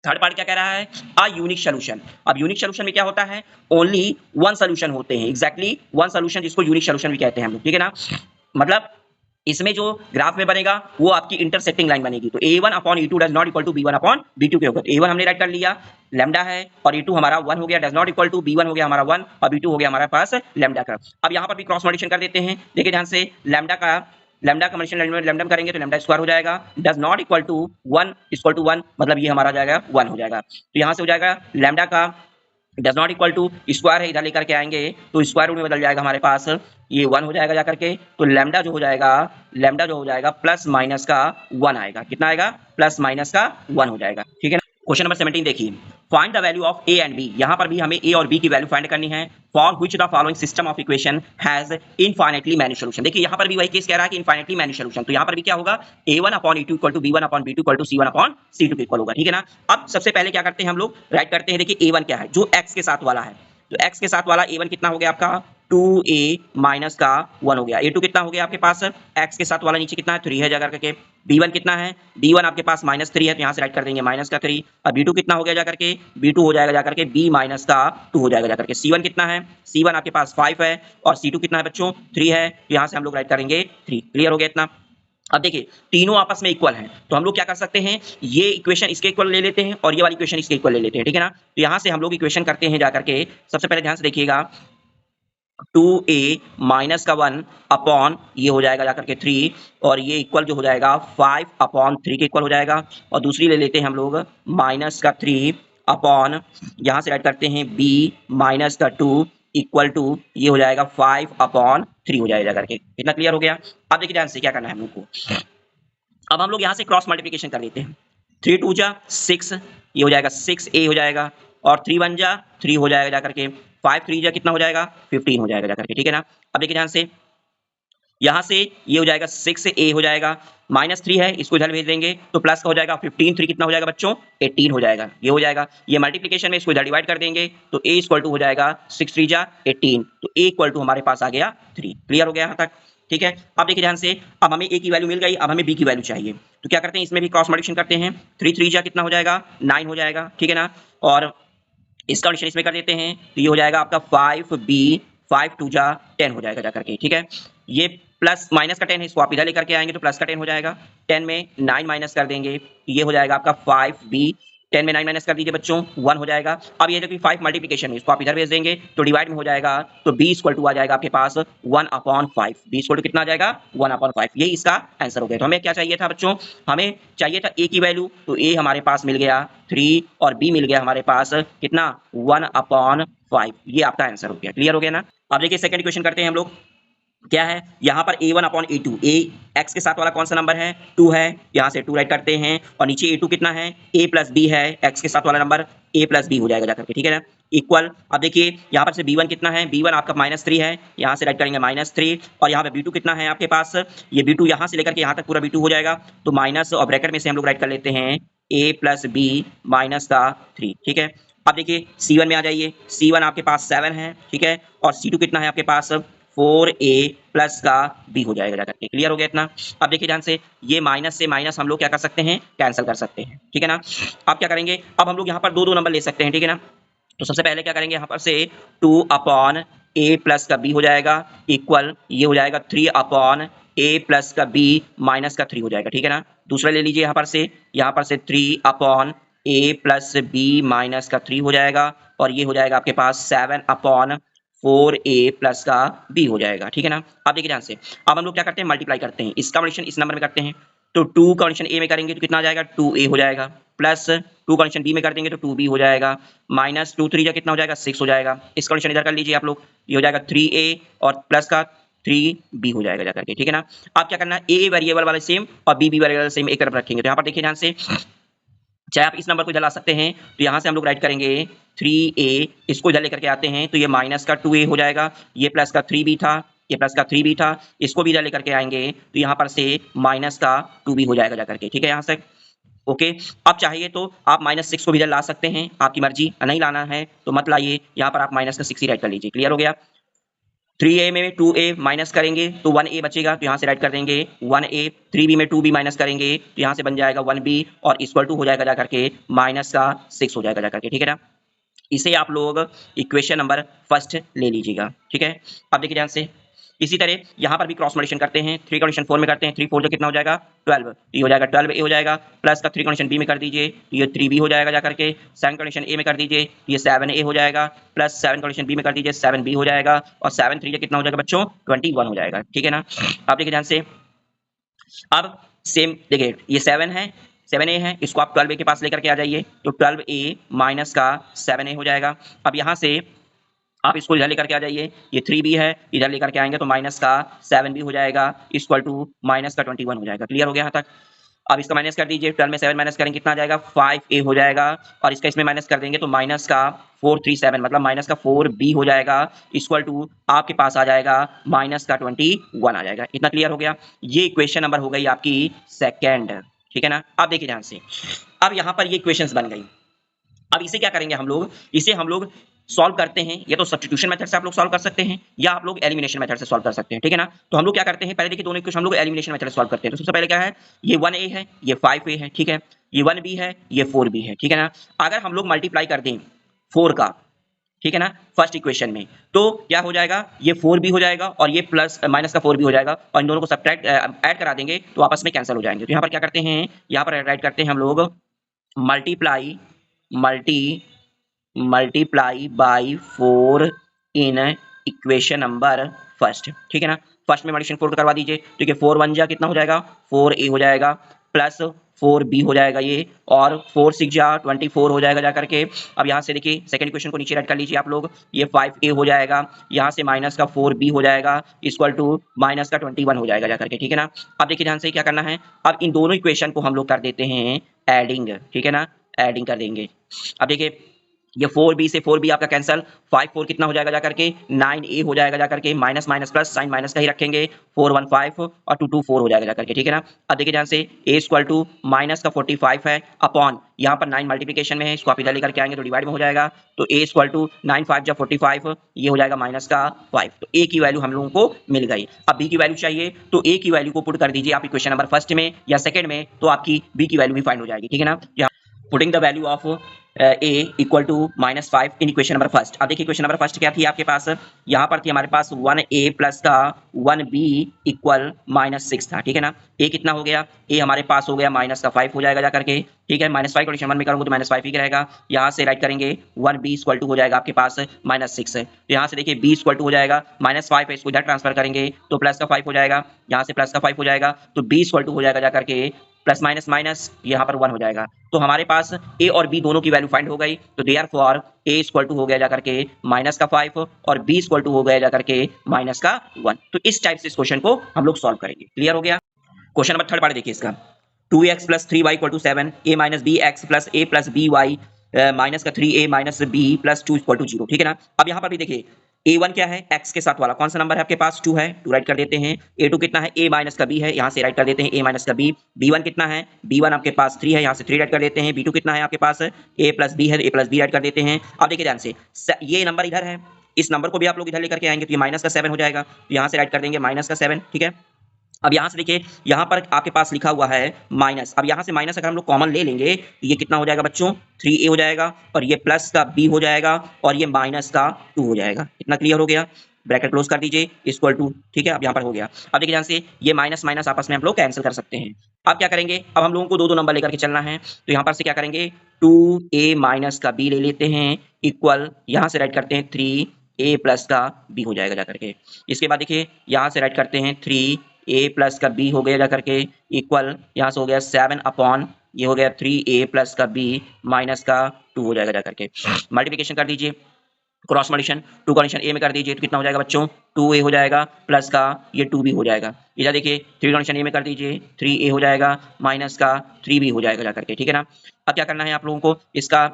थर्ड पार्ट क्या कह रहा है, अ यूनिक सोल्यूशन। अब यूनिक सोल्यूशन में क्या होता है, ओनली 1 सोल्यूशन होते हैं, एग्जैक्टली 1 सोल्यूशन, जिसको यूनिक सोल्यूशन भी कहते हैं हम लोग, ठीक है ना। मतलब इसमें जो ग्राफ में बनेगा वो आपकी इंटरसेक्टिंग लाइन बनेगी, तो a1 upon e2 does not equal to b1 upon b2 के होगा। तो a1 हमने राइट कर लिया, लैम्डा है, और e2 हमारा 1 हो गया, does not equal to b1 हो गया हमारा 1, और b2 हो गया हमारे पास लैम्डा का। अब यहाँ पर भी क्रॉस मल्टीप्लिकेशन कर देते हैं, देखिए ध्यान से, लैम्डा का मल्टीप्लिकेशन लैम्डा करेंगे तो लैम्डा स्क्वायर हो जाएगा, does not equal to 1 equal to 1, मतलब ये हमारा जाएगा 1 हो जाएगा। तो यहाँ से हो जाएगा लैम्डा का does not equal to square है, इधर लेकर के आएंगे तो स्क्वायर रूट में बदल जाएगा हमारे पास, ये 1 हो जाएगा जाकर के। तो लैम्डा जो हो जाएगा प्लस माइनस का 1 आएगा, कितना आएगा, प्लस माइनस का 1 हो जाएगा, ठीक है ना। क्वेश्चन नंबर 17 देखिए, find the value of A and B. यहाँ पर भी हमें ए और बी की वैल्यू फाइंड करनी है। For which the following system of equation has infinitely many solution. देखिए यहाँ पर भी वही केस कह रहा है कि इनफाइनाइटली मैनी सॉल्यूशन, तो यहाँ पर भी क्या होगा, a1 upon e2 equal to b1 upon b2 equal to c1 upon c2 के इक्वल होगा, ठीक है ना। अब सबसे पहले क्या करते हैं हम लोग, राइट करते हैं, देखिए a1 क्या है, जो x के साथ वाला है, तो x के साथ वाला a1 कितना हो गया आपका 2a माइनस का 1 हो गया, a2 कितना हो गया आपके पास, x के साथ वाला नीचे कितना है 3 है जाकर के, b1 कितना है, b1 आपके पास -3 है, तो यहाँ से राइट कर देंगे माइनस का 3, और b2 कितना हो गया जाकर के, b2 हो जाएगा जाकर के b माइनस का 2 हो जाएगा जाकर के, c1 कितना है, c1 आपके पास 5 है, और c2 कितना है बच्चों 3 है, तो यहाँ से हम लोग राइट करेंगे 3। क्लियर हो गया इतना। अब देखिए तीनों आपस में इक्वल हैं, तो हम लोग क्या कर सकते हैं, ये इक्वेशन इसके इक्वल ले लेते हैं और ये वाली इक्वेशन इसके इक्वल ले लेते हैं, ठीक है ना। तो यहाँ से हम लोग इक्वेशन करते हैं जाकर के, सबसे पहले ध्यान से देखिएगा, 2a माइनस का 1 अपॉन ये हो जाएगा जाकर के 3, और ये इक्वल जो हो जाएगा 5 अपॉन 3 के इक्वल हो जाएगा, और दूसरी ले लेते हैं हम लोग माइनस का 3 अपॉन, यहाँ से राइट करते हैं b माइनस का 2 इक्वल टू ये हो जाएगा 5 अपॉन 3 हो जाएगा करके। इतना क्लियर हो गया। अब देखिए ध्यान से क्या करना है हम लोग को, अब हम लोग यहाँ से क्रॉस मल्टीप्लिकेशन कर लेते हैं, 3 2 जा 6, ये हो जाएगा 6a हो जाएगा, और 3 1 जा 3 हो जाएगा जाकर के, 5 3 जा कितना हो जाएगा 15 हो जाएगा जाकर के, ठीक है ना। अब देखिए ध्यान से, यहाँ से ये हो जाएगा 6a हो जाएगा, -3 है, इसको इधर भेज देंगे तो प्लस का हो जाएगा 15, 3 कितना हो जाएगा बच्चों 18 हो जाएगा, ये हो जाएगा। ये मल्टीप्लिकेशन में इसको इधर डिवाइड कर देंगे तो a इक्वल टू हो जाएगा 6 3 जा 18, तो a इक्वल टू हमारे पास आ गया 3। क्लियर हो गया यहाँ तक, ठीक है। अब देखिए ध्यान से, अब हमें a की वैल्यू मिल गई, अब हमें b की वैल्यू चाहिए, तो क्या करते हैं, इसमें भी क्रॉस मल्टीप्लिकेशन करते हैं, 3 3 जा कितना हो जाएगा 9 हो जाएगा, ठीक है ना। और इसका कंडीशन इसमें कर देते हैं, तो ये हो जाएगा आपका 5b 5 2 जा 10 हो जाएगा जाकर के, ठीक है। ये प्लस माइनस का 10 है, इसको आप इधर लेकर के आएंगे तो प्लस का 10 हो जाएगा, 10 में 9 माइनस कर देंगे, ये हो जाएगा आपका 5b, 10 में 9 माइनस कर दीजिए बच्चों 1 हो जाएगा। अब ये देखिए 5 मल्टीप्लिकेशन में, इसको आप इधर भेज देंगे तो डिवाइड में हो जाएगा, तो b इक्वल टू आ जाएगा आपके पास 1 अपॉन 5, b इक्वल टू कितना आ जाएगा 1 अपॉन 5, यही इसका आंसर हो गया। तो हमें क्या चाहिए था बच्चों, हमें चाहिए था a की वैल्यू, तो a हमारे पास मिल गया 3 और b मिल गया हमारे पास कितना 1 अपॉन 5, ये आपका आंसर हो गया। क्लियर हो गया ना। अब देखिए सेकंड इक्वेशन करते हैं हम लोग, क्या है यहाँ पर a1 upon a2, a x के साथ वाला कौन सा नंबर है 2 है, यहाँ से 2 राइट करते हैं, और नीचे a2 कितना है a प्लस b है, x के साथ वाला नंबर a प्लस b हो जाएगा जाकर के, ठीक है ना, इक्वल। अब देखिए यहाँ पर से b1 कितना है, b1 आपका -3 है, यहाँ से राइट करेंगे -3, और यहाँ पे b2 कितना है आपके पास, ये b2 यहाँ से लेकर के यहाँ तक पूरा b2 हो जाएगा, तो माइनस और ब्रैकेट में से हम लोग राइट कर लेते हैं a प्लस b माइनस का 3, ठीक है। अब देखिए c1 में आ जाइए, c1 आपके पास 7 है, ठीक है, और c2 कितना है आपके पास 4a प्लस का b हो जाएगा जाकर के। क्लियर हो गया इतना? अब देखिए ध्यान से, ये माइनस से माइनस हम लोग क्या कर सकते हैं, कैंसिल कर सकते हैं, ठीक है ना। अब क्या करेंगे, अब हम लोग यहाँ पर दो दो नंबर ले सकते हैं, ठीक है ना। तो सबसे पहले क्या करेंगे, यहाँ पर से 2 अपॉन a प्लस का b हो जाएगा इक्वल ये हो जाएगा 3 अपॉन a प्लस का b माइनस का 3 हो जाएगा, ठीक है ना। दूसरा ले लीजिए यहाँ पर से 3 upon a plus b minus का 3 हो जाएगा, और ये हो जाएगा आपके पास 7 अपॉन 4a प्लस का b हो जाएगा, ठीक है ना। अब देखिए ध्यान से, अब हम लोग क्या करते हैं, मल्टीप्लाई करते हैं, इसका कंडीशन इस नंबर में करते हैं, तो 2 का कंडीशन a में करेंगे तो कितना आ जाएगा, 2a हो जाएगा, प्लस 2 कंडीशन b में कर देंगे तो 2b हो जाएगा, माइनस 2 3 जा कितना हो जाएगा, 6 हो जाएगा। इस कंडीशन इधर कर लीजिए आप लोग, ये हो जाएगा 3a और प्लस का 3b हो जाएगा जाकर के, ठीक है ना। अब क्या करना है, a वेरिएबल वाला सेम और b वेरिएबल सेम एक तरफ रखेंगे। तो यहाँ पर देखिए ध्यान से, चाहे आप इस नंबर को इधर ला सकते हैं, तो यहाँ से हम लोग राइट करेंगे 3a, इसको इधर लेकर के आते हैं तो ये माइनस का 2a हो जाएगा, ये प्लस का 3b था, ये प्लस का 3b था, इसको भी इधर लेकर के आएंगे तो यहाँ पर से माइनस का 2b हो जाएगा जाकर के, ठीक है यहाँ से। ओके, अब चाहिए तो आप -6 को भी इधर ला सकते हैं, आपकी मर्जी, नहीं लाना है तो मत लाइए, यहाँ पर आप -6 ही राइट कर लीजिए। क्लियर हो गया? 3a में 2a माइनस करेंगे तो 1a बचेगा, तो यहाँ से राइट कर देंगे 1a, 3b में 2b माइनस करेंगे तो यहाँ से बन जाएगा 1b, और इक्वल टू हो जाएगा जाकर के -6 हो जाएगा जाकर के, ठीक है ना। इसे आप लोग इक्वेशन नंबर फर्स्ट ले लीजिएगा, ठीक है। अब देखिए ध्यान से, इसी तरह यहाँ पर भी क्रॉस मल्टीप्लिकेशन करते हैं, 3 कंडीशन 4 में करते हैं, 3 4 जो कितना हो जाएगा 12, ये हो जाएगा 12a हो जाएगा, प्लस का 3 कंडीशन b में कर दीजिए तो ये 3b हो जाएगा जाकर के, 7 कंडीशन a में कर दीजिए तो ये 7a हो जाएगा, प्लस 7 कंडीशन b में कर दीजिए 7b हो जाएगा, और 7 3 जो कितना हो जाएगा बच्चों 21 हो जाएगा, ठीक है ना। आप देखिए ध्यान से, अब सेम देखिए ये 7a है, इसको आप 12a के पास लेकर के आ जाइए तो 12a माइनस का 7a हो जाएगा। अब यहाँ से आप इसको इधर लेकर के आ जाइए, ये 3b है, इधर लेकर के आएंगे तो माइनस का 7b हो जाएगा इक्वल टू माइनस का 21 हो जाएगा। क्लियर हो गया यहाँ तक? अब इसका माइनस कर दीजिए, 12 में 7 माइनस करेंगे कितना आ जाएगा 5a हो जाएगा, और इसका इसमें माइनस कर देंगे तो माइनस का 437 मतलब माइनस का 4b हो जाएगा इक्वल टू आपके पास आ जाएगा माइनस का 21 आ जाएगा। इतना क्लियर हो गया? ये इक्वेशन नंबर हो गई आपकी सेकेंड, ठीक है ना। अब देखिए ध्यान से, अब यहाँ पर ये इक्वेशंस बन गई। अब इसे क्या करेंगे हम लोग, इसे हम लोग सॉल्व करते हैं, या तो सब्स्टिट्यूशन मेथड से आप लोग सॉल्व कर सकते हैं या आप लोग एलिमिनेशन मेथड से सॉल्व कर सकते हैं, ठीक है ना। तो हम लोग क्या करते हैं, पहले देखिए दोनों इक्वेशन हम लोग एलिमिनेशन मेथड से सॉल्व करते हैं। तो सबसे पहले क्या है, ये 1a है, ये 5a है, ठीक है, ये 1b है, ये 4b है, ठीक है ना। अगर हम लोग मल्टीप्लाई कर दें 4 का, ठीक है ना, फर्स्ट इक्वेशन में, तो क्या हो जाएगा, ये 4b हो जाएगा और ये प्लस माइनस का 4b हो जाएगा, और इन दोनों को सब्ट्रैक्ट ऐड करा देंगे तो आपस में कैंसिल हो जाएंगे। तो यहाँ पर क्या करते हैं, यहाँ पर राइट करते हैं हम लोग multiply by 4 in equation number first, ठीक है ना। फर्स्ट में मल्टीप्लिकेशन 4 करवा दीजिए, ठीक है, 4 1 जा कितना हो जाएगा 4a हो जाएगा, प्लस 4b हो जाएगा ये, और 4 6 जा 24 हो जाएगा जाकर के। अब यहाँ से देखिए सेकंड इक्वेशन को नीचे राइट कर लीजिए आप लोग, ये 5a हो जाएगा, यहाँ से माइनस का 4b हो जाएगा इक्वल टू माइनस का 21 हो जाएगा जाकर के, ठीक है ना। अब देखिए ध्यान से क्या करना है, अब इन दोनों इक्वेशन को हम लोग कर देते हैं एडिंग, ठीक है ना, एडिंग कर देंगे। अब देखिए ये 4b से 4b आपका कैंसल, 5 4 कितना हो जाएगा जाकर के 9a हो जाएगा जाकर के, minus minus plus sign minus का ही रखेंगे, 4 1 5 और 2 2 4 हो जाएगा जाकर के, ठीक है ना। अब देखिए ध्यान से a इक्वल टू माइनस का 45 है अपॉन यहाँ पर 9 मल्टीप्लिकेशन में है, इसको आप इधर लेकर के आएंगे तो डिवाइड में हो जाएगा, तो a इक्वल टू 9 5 जा 45, ये हो जाएगा माइनस का 5। तो a की वैल्यू हम लोगों को मिल गई। अब b की वैल्यू चाहिए तो a की वैल्यू को पुट कर दीजिए आप इक्वेशन नंबर फर्स्ट में या सेकंड में, तो आपकी b की वैल्यू भी फाइंड हो जाएगी, ठीक है ना। Putting the value of a equal to -5 in equation number first. अब देखिए इक्वेशन नंबर फर्स्ट क्या थी आपके पास, यहाँ पर थी हमारे पास 1a प्लस का 1b इक्वल -6 था, ठीक है ना। a कितना हो गया, a हमारे पास हो गया माइनस का 5 हो जाएगा जाकर के, ठीक है, -5 कंडीशन 1 में करूँगा तो -5 ही रहेगा। यहाँ से राइट करेंगे 1b इक्वल टू हो जाएगा आपके पास -6 है, तो यहाँ से देखिए b इक्वल टू हो जाएगा -5 है, इसको इधर ट्रांसफर करेंगे तो प्लस का 5 हो जाएगा, यहाँ से प्लस का 5 हो जाएगा, तो b इक्वल टू हो जाएगा जाकर के प्लस माइनस माइनस यहाँ पर 1 हो जाएगा। तो हमारे पास a और b दोनों की वैल्यू फाइंड हो गई, तो देयरफॉर a इक्वल टू हो गया जाकर के माइनस का 5 और b इक्वल टू हो गया जाकर के माइनस का 1। तो इस टाइप से इस क्वेश्चन को हम लोग सॉल्व करेंगे। क्लियर हो गया? क्वेश्चन नंबर थर्ड पार्ट देखिए इसका, 2x plus 3y equal to 7, a minus B x plus a plus B y minus का 3a minus b plus 2 equal to 0, ठीक है ना। अब यहाँ पर भी देखिए a1 क्या है, x के साथ वाला कौन सा नंबर है आपके पास, 2 है, 2 राइट कर देते हैं। a2 कितना है, a माइनस का b है, यहाँ से राइट कर देते हैं a माइनस का b। b1 कितना है, b1 आपके पास 3 है, यहाँ से 3 राइट कर देते हैं। b2 कितना है आपके पास, a प्लस b है, a प्लस b राइट कर देते हैं। अब देखिए ध्यान से ये नंबर इधर है इस नंबर को भी आप लोग इधर लेकर के आएंगे तो ये माइनस का 7 हो जाएगा, तो यहाँ से राइट कर देंगे माइनस का 7, ठीक है। अब यहाँ से देखिए, यहाँ पर आपके पास लिखा हुआ है माइनस, अब यहाँ से माइनस अगर हम लोग कॉमन ले लेंगे तो ये कितना हो जाएगा बच्चों, 3a हो जाएगा, और ये प्लस का b हो जाएगा, और ये माइनस का 2 हो जाएगा। इतना क्लियर हो गया, ब्रैकेट क्लोज कर दीजिए, इक्वल टू, ठीक है। अब यहाँ पर हो गया। अब देखिए ध्यान से, ये माइनस माइनस आपस में हम लोग कैंसिल कर सकते हैं। अब क्या करेंगे, अब हम लोगों को दो दो नंबर लेकर के चलना है, तो यहाँ पर से क्या करेंगे, 2a माइनस का b ले लेते हैं, इक्वल यहाँ से राइट करते हैं 3a प्लस का b हो जाएगा जाकर के। इसके बाद देखिए, यहाँ से राइट करते हैं 3a प्लस का b हो गया जाकर के, इक्वल यहाँ से हो गया 7 अपॉन, ये हो गया 3a प्लस का b माइनस का 2 हो जाएगा जाकर के। मल्टीप्लिकेशन कर दीजिए, क्रॉस मल्टीप्लिकेशन, 2 कंडीशन ए में कर दीजिए तो कितना हो जाएगा बच्चों, 2a हो जाएगा, प्लस का ये 2b हो जाएगा। इधर देखिए 3 कंडीशन ए में कर दीजिए, 3a हो जाएगा, माइनस का 3b हो जाएगा जाकर के, ठीक है ना। अब क्या करना है आप लोगों को, इसका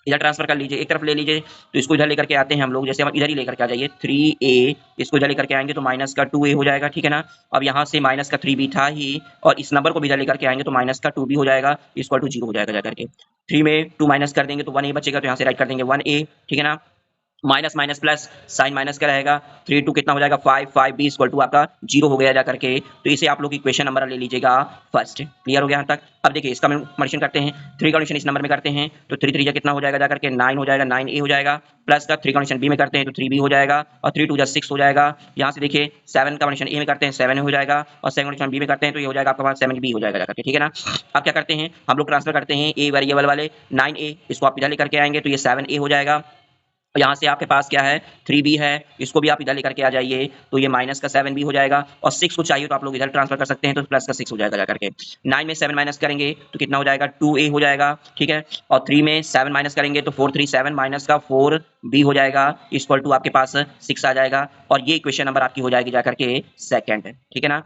इधर ट्रांसफर कर लीजिए, एक तरफ ले लीजिए, तो इसको इधर लेकर के आते हैं हम लोग, जैसे हम इधर ही लेकर के आ जाइए, 3a, इसको इधर लेकर के आएंगे तो माइनस का 2a हो जाएगा, ठीक है ना। अब यहाँ से माइनस का 3b था ही, और इस नंबर को भी इधर लेकर के आएंगे तो माइनस का 2b हो जाएगा, इक्वल टू 0 हो जाएगा जाकर के। 3 में 2 माइनस कर देंगे तो 1a बचेगा, तो यहाँ से राइट कर देंगे 1a, ठीक है ना। Minus minus plus, sign minus का रहेगा, 3 2 कितना हो जाएगा 5, 5b इक्वल टू आपका 0 हो गया जा करके। तो इसे आप लोग इक्वेशन नंबर ले लीजिएगा फर्स्ट। क्लियर हो गया यहाँ तक। अब देखिए इसका मल्टीप्लिकेशन करते हैं, 3 कंडीशन इस नंबर में करते हैं तो 3 3 कितना हो जाएगा जा करके 9 हो जाएगा, 9a हो जाएगा, प्लस का 3 कंडीशन बी में करते हैं तो 3b हो जाएगा, और 3 2 6 हो जाएगा। यहाँ से देखिए 7 का कंडीशन ए में करते हैं 7 हो जाएगा, और 7 कंडीशन बी में करते हैं तो ये हो जाएगा आपका पास 7b हो जाएगा जा करके, ठीक है ना। अब क्या करते हैं हम लोग, ट्रांसफर करते हैं ए वेरिएबल वाले 9a, इसको आप इधर लेकर के आएंगे तो ये 7a हो जाएगा। यहाँ से आपके पास क्या है 3b है, इसको भी आप इधर लेकर के आ जाइए तो ये माइनस का 7b हो जाएगा, और 6 को चाहिए तो आप लोग इधर ट्रांसफर कर सकते हैं तो प्लस का 6 हो जाएगा जाकर के। 9 में 7 माइनस करेंगे तो कितना हो जाएगा 2a हो जाएगा, ठीक है। और 3 में 7 माइनस करेंगे तो 4 3 7 माइनस का 4b हो जाएगा, इक्वल टू आपके पास 6 आ जाएगा, और ये इक्वेशन नंबर आपकी हो जाएगी जाकर के सेकंड, ठीक है ना।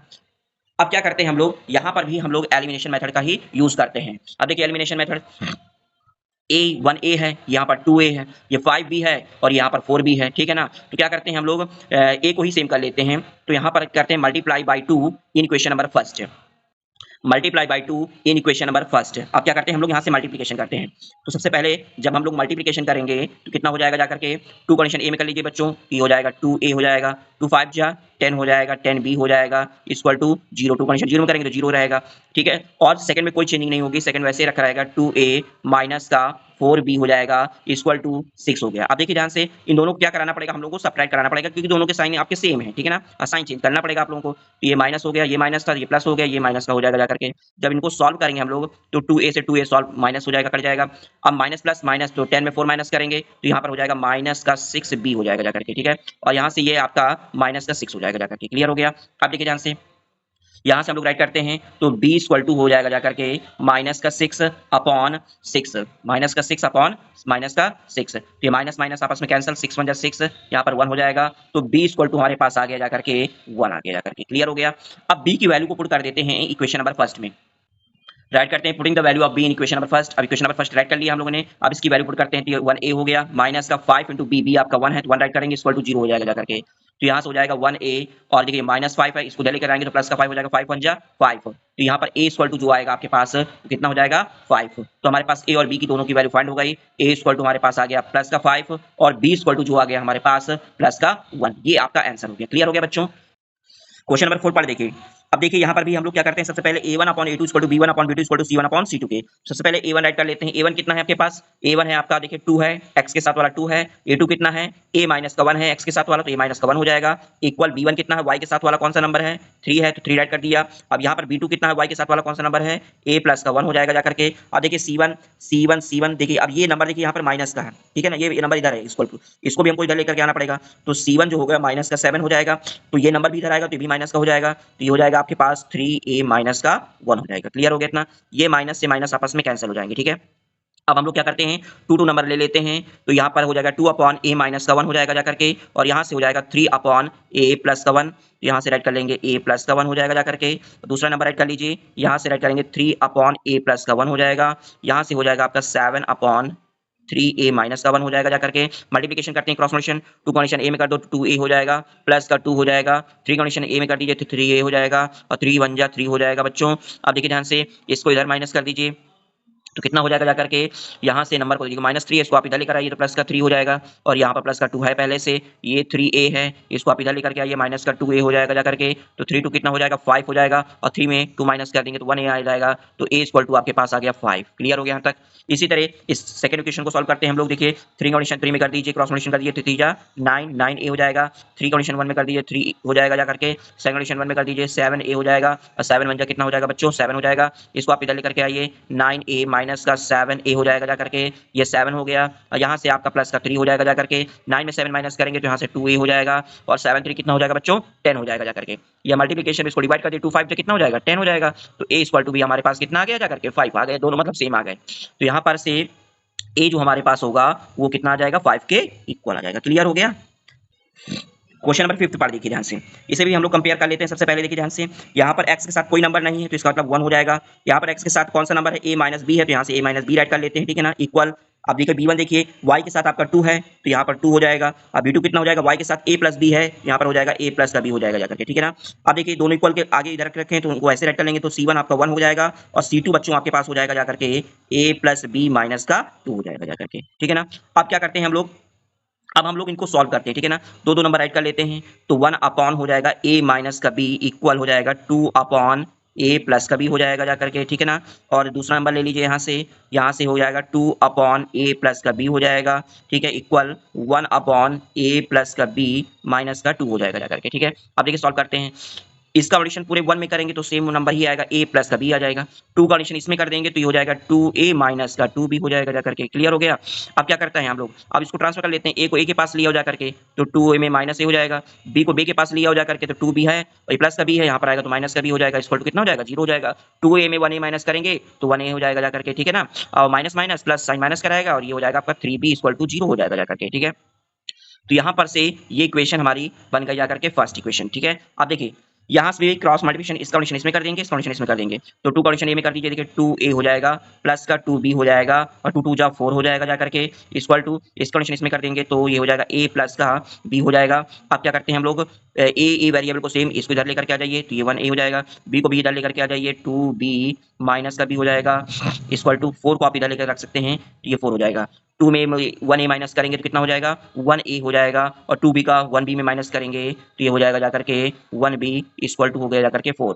अब क्या करते हैं हम लोग, यहाँ पर भी हम लोग एलिमिनेशन मेथड का ही यूज करते हैं। अब देखिए एलिमिनेशन मेथड,1a है, यहाँ पर 2a है, ये 5b है, और यहाँ पर 4b है, ठीक है ना। तो क्या करते हैं हम लोग, a को ही सेम कर लेते हैं, तो यहाँ पर करते हैं multiply by 2 in equation number first, multiply by 2 in equation number first. अब क्या करते हैं हम लोग, यहाँ से मल्टीप्लिकेशन करते हैं, तो सबसे पहले जब हम लोग मल्टीप्लिकेशन करेंगे तो कितना हो जाएगा जाकर के, 2 कंडीशन ए में कर लीजिए बच्चों, ये हो जाएगा 2a हो जाएगा, 2 5 जा 10 हो जाएगा, 10b हो जाएगा, इक्वल टू 0, 2 कंडीशन 0 में करेंगे तो 0 रहेगा, ठीक है। और सेकंड में कोई चेंजिंग नहीं होगी, सेकंड वैसे ही रखा रहेगा, 2a माइनस का 4b हो जाएगा, इक्वल टू 6 हो गया। अब देखिए ध्यान से, इन दोनों को क्या कराना पड़ेगा, हम लोगों को सब्ट्रैक्ट कराना पड़ेगा, क्योंकि दोनों के साइन आपके सेम है, ठीक है ना। साइन चेंज करना पड़ेगा आप लोगों को, तो ये माइनस हो गया, ये माइनस था, ये प्लस हो गया, ये माइनस का हो जाएगा जाकर के। जब इनको सॉल्व करेंगे हम लोग तो 2a से 2a सॉल्व माइनस हो जाएगा, कट जाएगा। अब माइनस प्लस माइनस, तो 10 में 4 माइनस करेंगे तो यहाँ पर हो जाएगा माइनस का 6b हो जाएगा जाकर के, ठीक है। और यहाँ से ये आपका माइनस का 6 हो जाएगा जाकर के। क्लियर हो गया। अब देखिए ध्यान से, यहाँ से हम लोग राइट करते हैं तो b इक्वल टू हो जाएगा जाकर के माइनस का 6 अपॉन 6, माइनस का 6 अपॉन माइनस का 6, तो ये माइनस माइनस आपस में कैंसिल, 6 1 जा 6, यहाँ पर 1 हो जाएगा, तो b इक्वल टू हमारे पास आ गया जाकर के 1 आ गया जाकर के। क्लियर हो गया। अब b की वैल्यू को पुट कर देते हैं इक्वेशन नंबर फर्स्ट में, राइट करते हैं putting the value of b in equation number first. अब इक्वेशन नंबर फर्स्ट राइट कर लिया हम लोगों ने। अब इसकी वैल्यू पुट करते हैं तो 1a हो गया, माइनस का 5 इंटू b आपका 1 है तो 1 राइट करेंगे, इक्वल टू 0 हो जाएगा जाकर के। तो यहाँ से हो जाएगा 1a, और देखिए माइनस 5 है, इसको लेकर आएंगे तो प्लस का 5 हो जाएगा, 5 1 जा 5, तो यहाँ पर a इक्वल टू जो आएगा आपके पास तो कितना हो जाएगा 5। तो हमारे पास a और b की दोनों की वैल्यू फाइंड हो गई। a इक्वल टू हमारे पास आ गया प्लस का 5, और b इक्वल टू जो आ गया हमारे पास प्लस का 1। ये आपका आंसर हो गया। क्लियर हो गया बच्चों। क्वेश्चन नंबर 4 पर देखिए। अब देखिए यहाँ पर भी हम लोग क्या करते हैं, सबसे पहले a1 upon a2 equal to b1 upon b2 equal to c1 upon c2 के। सबसे पहले a1 राइट कर लेते हैं। a1 कितना है आपके पास, a1 है आपका देखिए 2 है, x के साथ वाला 2 है। a2 कितना है, a माइनस का 1 है, x के साथ वाला, तो a माइनस का 1 हो जाएगा, इक्वल b1 कितना है, y के साथ वाला कौन सा नंबर है 3 है, तो 3 राइट कर दिया। अब यहाँ पर b2 कितना है, y के साथ वाला कौन सा नंबर है, a प्लस का 1 हो जाएगा जाकर के। अब देखिए c1 देखिए, अब ये नंबर देखिए यहाँ पर माइनस का है, ठीक है ना, ये नंबर इधर है इक्वल टू, इसको भी हमको इधर लेकर के आना पड़ेगा। तो c1 जो हो गया माइनस का 7 हो जाएगा, तो ये नंबर भी इधर आएगा तो ये भी माइनस का हो जाएगा, तो ये हो जाएगा आपके पास 3a माइनस का 1 हो जाएगा। क्लियर हो गया इतना। ये माइनस से माइनस आपस में कैंसिल हो जाएंगे, ठीक है। अब हम लोग क्या करते हैं, 2 नंबर ले लेते हैं, तो यहाँ पर हो जाएगा 2 अपॉन a माइनस का 1 हो जाएगा जाकर के, और यहाँ से हो जाएगा 3 अपॉन a प्लस का 1, यहाँ से राइट कर लेंगे a प्लस का 1 हो जाएगा जाकर के। दूसरा नंबर राइट कर लीजिए, यहाँ से राइट करेंगे 3 अपॉन a प्लस का 1 हो जाएगा, यहाँ से हो जाएगा आपका 7 अपॉन 3a माइनस का 1 हो जाएगा जाकर के। मल्टीप्लिकेशन करते हैं क्रॉस मल्टीप्लिकेशन, 2 कंडीशन a में कर दो तो 2a हो जाएगा, प्लस का 2 हो जाएगा, 3 कंडीशन a में कर दीजिए तो 3a हो जाएगा, और 3 1 जा 3 हो जाएगा बच्चों। अब देखिए ध्यान से, इसको इधर माइनस कर दीजिए, तो कितना हो जाएगा जाकर के यहाँ से नंबर को देखिए -3 है, इसको आप इधर लेकर आइए तो प्लस का 3 हो जाएगा और यहाँ पर प्लस का 2 है पहले से, ये 3a है, इसको आप इधर लेकर के आइए माइनस का 2a हो जाएगा जाकर के, तो 3 2 कितना हो जाएगा 5 हो जाएगा और 3 में 2 माइनस कर देंगे तो 1a आ जाएगा, तो a इक्वल टू आपके पास आ गया 5। क्लियर हो गया यहाँ तक। इसी तरह इस सेकंड इक्वेशन को सॉल्व करते हैं हम लोग। देखिए 3 कंडीशन 3 में कर दीजिए, क्रॉस मल्टीप्लिकेशन कर दीजिए तो 3 जा 9 9a हो जाएगा, 3 कंडीशन 1 में कर दीजिए 3 हो जाएगा जा करके, सेकंड कंडीशन 1 में कर दीजिए 7a हो जाएगा और 7 1 जा कितना हो जाएगा बच्चों 7 हो जाएगा, इसको आप इधर लेकर के आइए 9a माइनस का 7a हो जाएगा जा करके, ये 7 हो गया और यहाँ से आपका प्लस का 3 हो जाएगा जा करके, 9 में 7 माइनस करेंगे तो यहाँ से 2a हो जाएगा और 7 3 कितना हो जाएगा बच्चों 10 हो जाएगा जा करके। या मल्टीप्लिकेशन में इसको डिवाइड कर दिए 2 5 से कितना हो जाएगा 10 हो जाएगा, तो a इक्वल टू भी हमारे पास कितना आ गया जा करके 5 आ गए, दोनों मतलब सेम आ गए। तो यहाँ पर से a जो हमारे पास होगा वो कितना आ जाएगा 5 के इक्वल आ जाएगा। क्लियर हो गया। क्वेश्चन नंबर 5 पढ़ देखिए ध्यान से, इसे भी हम लोग कंपेयर कर लेते हैं। सबसे पहले देखिए ध्यान से, यहाँ पर x के साथ कोई नंबर नहीं है तो इसका मतलब 1 हो जाएगा। यहाँ पर x के साथ कौन सा नंबर है a माइनस बी है, तो यहाँ से a माइनस बी राइट कर लेते हैं, ठीक है ना, इक्वल। अब देखिए b1 देखिए y के साथ आपका 2 है तो यहाँ पर 2 हो जाएगा। अब b2 कितना हो जाएगा, y के साथ a प्लस बी है, यहाँ पर हो जाएगा a प्लस का b हो जाएगा जाकर के, ठीक है ना। अब देखिए दोनों इक्वल के आगे इधर रखें तो उनको ऐसे राइट कर लेंगे तो c1 आपका 1 हो जाएगा और c2 बच्चों आपके पास हो जाएगा जाकर के a प्लस बी माइनस का 2 हो जाएगा जाकर के, ठीक है ना। अब क्या करते हैं हम लोग, अब हम लोग इनको सॉल्व करते हैं, ठीक है ना। दो दो नंबर राइट कर लेते हैं तो 1 अपॉन हो जाएगा a माइनस का b इक्वल हो जाएगा 2 अपॉन a प्लस का b हो जाएगा जा करके, ठीक है ना। और दूसरा नंबर ले लीजिए यहाँ से हो जाएगा 2 अपॉन a प्लस का b हो जाएगा, ठीक है, इक्वल 1 अपॉन a प्लस का b माइनस का 2 हो जाएगा जा करके, ठीक है। अब देखिए सॉल्व करते हैं, इसका कंडीशन पूरे 1 में करेंगे तो सेम नंबर ही आएगा, a प्लस का b आ जाएगा। 2 का कंडीशन इसमें कर देंगे तो ये हो जाएगा 2a माइनस का 2b हो जाएगा जा करके। क्लियर हो गया। अब क्या करते हैं हम लोग, अब इसको ट्रांसफर कर लेते हैं, a को a के पास लिया हो जा करके तो 2a में माइनस a हो जाएगा, b को b के पास लिया हो जा करके तो 2b है और प्लस का b है, यहाँ पर आएगा तो माइनस का b हो जाएगा, इक्वल टू कितना हो जाएगा 0 हो जाएगा। 2a में 1a माइनस करेंगे तो 1a हो जाएगा जा करके, ठीक है ना। और minus minus plus sign minus कराएगा और ये हो जाएगा आपका 3b इक्वल टू 0 हो जाएगा जा करके, ठीक है। तो यहाँ पर से ये इक्वेशन हमारी बन गई जाकर के फर्स्ट इक्वेशन, ठीक है। अब देखिए यहाँ से भी क्रॉस मल्टीप्लिकेशन, इसका कंडीशन इसमें कर देंगे, इसका कंडीशन इसमें कर देंगे तो 2 कंडीशन ए में कर दीजिए, देखिए 2a हो जाएगा प्लस का 2b हो जाएगा और 2 2 जा 4 हो जाएगा जा करके, इक्वल टू इस कंडीशन इसमें कर देंगे तो ये हो जाएगा a प्लस का b हो जाएगा। अब क्या करते हैं हम लोग, a वेरिएबल को सेम इसको इधर लेकर के आ जाइए तो ये 1a हो जाएगा, b को भी इधर लेकर के आ जाइए 2b माइनस का b हो जाएगा, इक्वल टू 4 को आप इधर लेकर रख सकते हैं तो ये 4 हो जाएगा। 2 में 1a माइनस करेंगे तो कितना हो जाएगा 1a हो जाएगा और 2b का 1b में माइनस करेंगे तो ये हो जाएगा जाकर के 1b इक्वल टू हो गया जाकर के 4,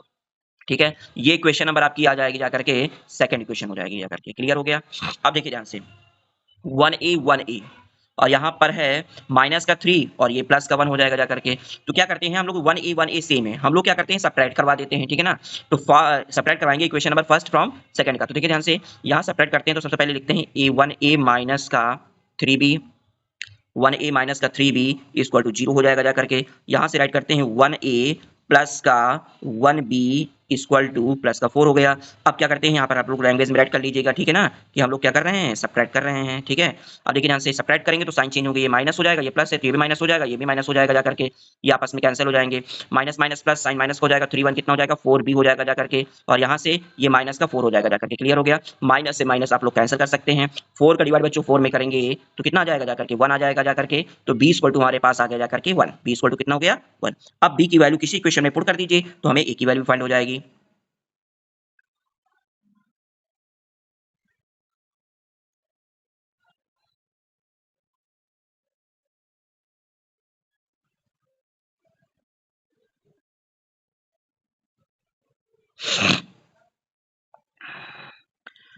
ठीक है। ये क्वेश्चन नंबर आपकी आ जाएगी जाकर के सेकंड इक्वेशन हो जाएगी जाकर के। क्लियर हो गया। अब देखिए ध्यान से 1a और यहाँ पर है माइनस का 3 और ये प्लस का 1 हो जाएगा जाकर के। तो क्या करते हैं हम लोग 1a सेम है, हम लोग क्या करते हैं सब्ट्रैक्ट करवा देते हैं, ठीक है ना। तो सब्ट्रैक्ट करवाएंगे equation number first from second का। तो देखिए ध्यान से यहाँ सब्ट्रैक्ट करते हैं तो सबसे पहले लिखते हैं a1a माइनस का 3b, 1a माइनस का 3b इक्वल टू 0 हो जाएगा जा करके। यहाँ से राइट करते हैं 1a प्लस का 1b इक्वल टू प्लस का 4 हो गया। अब क्या करते हैं यहाँ पर आप लोग लैंग्वेज में राइट कर लीजिएगा, ठीक है ना, कि हम लोग क्या कर रहे हैं सब्ट्रैक्ट कर रहे हैं, ठीक है। अब देखिए यहाँ से सब्ट्रैक्ट करेंगे तो साइन चेंज होगी, ये माइनस हो जाएगा, ये प्लस है तो ये भी माइनस हो जाएगा, ये भी माइनस हो जाएगा जा करके, ये आपस में कैंसिल हो जाएंगे, minus minus plus sign minus हो जाएगा, 3 1 कितना हो जाएगा 4b हो जाएगा जा करके और यहाँ से ये माइनस का 4 हो जाएगा जा करके। क्लियर हो गया। माइनस से माइनस आप लोग कैंसिल कर सकते हैं, 4 का डिवाइड बच्चों 4 में करेंगे तो कितना आ जाएगा जा करके 1 आ जाएगा जा करके, तो b इक्वल टू हमारे पास आ गया जा करके 1, b इक्वल टू कितना हो गया 1। अब b की वैल्यू किसी इक्वेशन में पुट कर दीजिए तो हमें a की वैल्यू फाइंड हो जाएगी।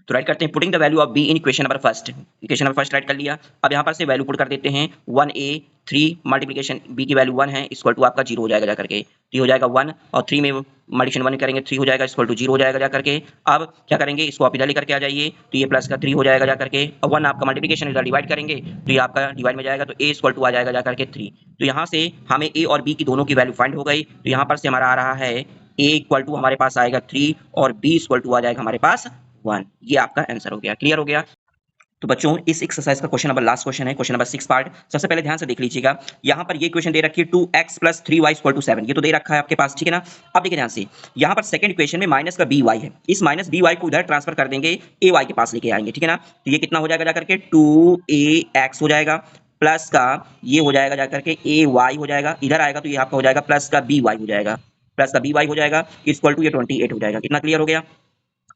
तो राइट करते हैं putting the value of b in equation number first, equation number first right कर लिया। अब यहाँ पर से वैल्यू पुट कर देते हैं 1a 3 मल्टीप्लिकेशन b की वैल्यू 1 है इक्वल टू आपका 0 हो जाएगा जा करके, तो ये हो जाएगा 1 और 3 में मल्टीप्लिकेशन 1 करेंगे 3 हो जाएगा इक्वल टू 0 हो जाएगा जा करके। अब क्या करेंगे इसको आप इधर लेकर के आ जाइए तो ये प्लस का 3 हो जाएगा जा करके और 1 आपका मल्टीप्लिकेशन इधर डिवाइड करेंगे तो ये आपका डिवाइड में जाएगा तो a इक्वल टू आ जाएगा जा करके 3। तो यहाँ से हमें a और b की दोनों की वैल्यू फाइंड हो गई, तो यहाँ पर से हमारा आ रहा है a इक्वल टू हमारे पास आएगा 3 और b इक्वल टू आ जाएगा हमारे पास 1। ये आपका आंसर हो गया। क्लियर हो गया। तो बच्चों इस एक्सरसाइज का क्वेश्चन नंबर लास्ट क्वेश्चन है, क्वेश्चन नंबर 6 पार्ट। सबसे पहले ध्यान से देख लीजिएगा, यहाँ पर ये क्वेश्चन दे रखी है 2x plus 3y equal to 7, ये तो दे रखा है आपके पास, ठीक है ना। अब देखिए ध्यान से यहाँ पर सेकंड इक्वेशन में माइनस का by है, इस माइनस by को उधर ट्रांसफर कर देंगे ay के पास लेके आएंगे, ठीक है ना। तो ये कितना हो जाएगा जाकर के 2ax हो जाएगा प्लस का ये हो जाएगा जाकर के ay हो जाएगा, इधर आएगा तो ये आपका हो जाएगा प्लस का by हो जाएगा, प्लस का by हो जाएगा इक्वल टू ये 28 हो जाएगा। कितना क्लियर हो गया।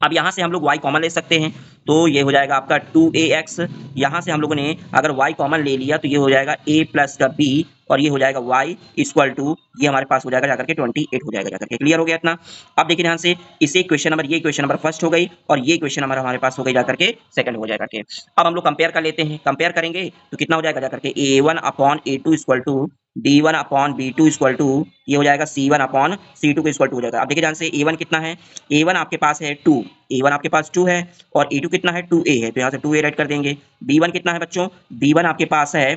अब यहाँ से हम लोग y कॉमन ले सकते हैं, तो ये हो जाएगा आपका 2ax। यहाँ से हम लोगों ने अगर y कॉमन ले लिया तो ये हो जाएगा a प्लस का b, और ये हो जाएगा y इक्वल टू, ये हमारे पास हो जाएगा जाकर के 28 हो जाएगा जाकर के। क्लियर हो गया इतना? अब देखिए ध्यान से, इसे इक्वेशन नंबर, ये इक्वेशन नंबर फर्स्ट हो गई और ये इक्वेशन नंबर हमारे पास हो गई जाकर के सेकंड हो जाएगा के। अब हम लोग कंपेयर कर लेते हैं, कंपेयर करेंगे तो कितना हो जाएगा जाकर के a1 upon a2 equal to b1 upon b2 equal to, ये हो जाएगा c1 अपॉन c2 के इक्वल टू हो जाएगा। अब देखिए ध्यान से, a1 कितना है, a1 आपके पास है 2, a1 आपके पास 2 है, और a2 कितना है 2a है, तो यहाँ से 2a राइट कर देंगे। b1 कितना है बच्चों, b1 आपके पास है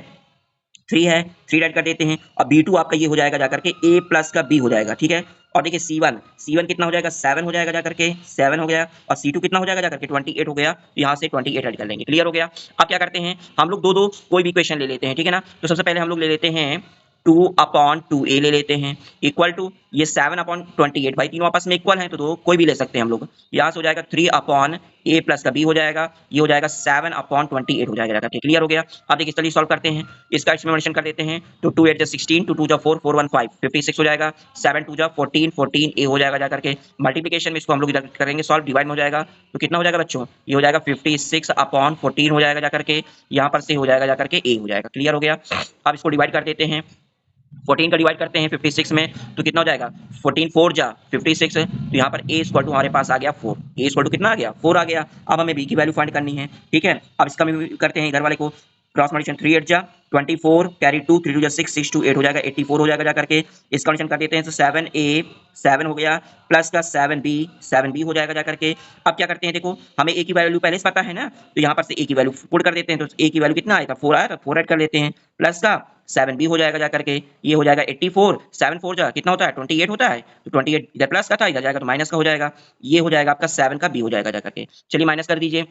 3 है, 3 राइट कर देते हैं, और b2 आपका ये हो जाएगा जाकर के a प्लस का b हो जाएगा, ठीक है। और देखिए c1 कितना हो जाएगा, 7 हो जाएगा जाकर के, 7 हो गया, और c2 कितना हो जाएगा जाकर के 28 हो गया, तो यहाँ से 28 राइट कर लेंगे। क्लियर हो गया? अब क्या करते हैं हम लोग, दो कोई भी इक्वेशन ले लेते हैं, ठीक है ना। तो सबसे पहले हम लोग ले लेते हैं 2 अपॉन 2a ले लेते हैं, इक्वल टू ये 7 अपॉन 28, भाई तीनों आपस में इक्वल हैं, तो दो कोई भी ले सकते हैं हम लोग। यहाँ से हो जाएगा 3 अपॉन a प्लस का b हो जाएगा, ये हो जाएगा 7 अपॉन 28 हो जाएगा। क्लियर हो गया? अब देखिए चलिए सॉल्व करते हैं, इसका एक्सप्लेनेशन कर देते हैं। तो 2 8 16, 2 2 4 4 1 5, 56 हो जाएगा, 7 2 14 14 a हो जाएगा जाकर के। मल्टीप्लिकेशन में इसको हम लोग इधर करेंगे सॉल्व, डिवाइड में हो जाएगा तो कितना हो जाएगा बच्चों, ये हो जाएगा 56 अपॉन 14 हो जाएगा जाकर के, यहाँ पर से हो जाएगा जाकर के a हो जाएगा। क्लियर हो गया? अब इसको डिवाइड कर देते हैं, 14 का डिवाइड करते हैं 56 में तो कितना हो जाएगा, 14 4 जा 56, तो यहाँ पर a इक्वल टू हमारे पास आ गया 4, a इक्वल टू कितना आ गया 4 आ गया। अब हमें b की वैल्यू फाइंड करनी है, ठीक है। अब इसका भी करते हैं इधर वाले को, क्रॉस मल्टीप्लिकेशन 3 8 जा 24, कैरी 2 3 2 जा 6 6 2 8 हो जाएगा, 84 हो जाएगा जाकर के। इसका मल्टीप्लिकेशन कर देते हैं तो 7a 7 हो गया, प्लस का 7b हो जाएगा जाकर के। अब क्या करते हैं, देखो हमें a की वैल्यू पहले से पता है ना, तो यहाँ पर से a की वैल्यू पुट कर देते हैं, तो a की वैल्यू कितना आएगा 4 आया, तो 4 ऐड कर लेते हैं, प्लस का 7b हो जाएगा जाकर के, ये हो जाएगा 84, 7 4 जा कितना होता है 28 होता है, तो 28 इधर प्लस का था, इधर जाएगा तो माइनस का हो जाएगा, ये हो जाएगा आपका 7 का b हो जाएगा जाकर के। चलिए माइनस कर दीजिए,